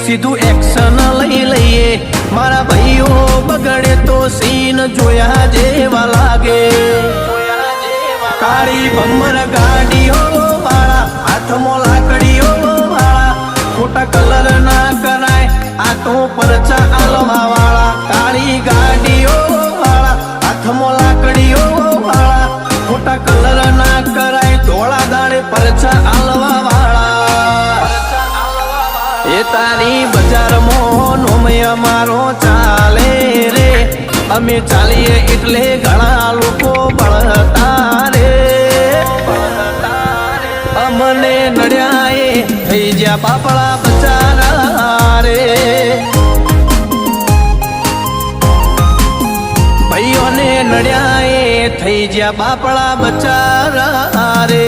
સીધું એક્શન લઈ લઈએ મારા ભાઈઓ બગડે તો સીન જોયા જેવા લાગે કાળી ભમર ગાડીઓ વાળા હાથમાં લાકડીઓ વાળા ખોટા કલર ના કરાય આ તો પરચા આલવા વાળા કાળી ગાડીઓ વાળા હાથમાં લાકડીઓ વાળા ખોટા કલર ના કરાય ધોળા દાડે પરચા આલવા વાળા એ તારી બજારમાં નોમય અમારો ચાલે રે અમે ચાલીએ એટલે ઘણા લોકો બળતા રે અમને નડ્યા એ થઈ જ્યાં બાપડા બચારા રે ભાઈઓને નડ્યા એ થઈ જ્યાં બાપડા બચારા રે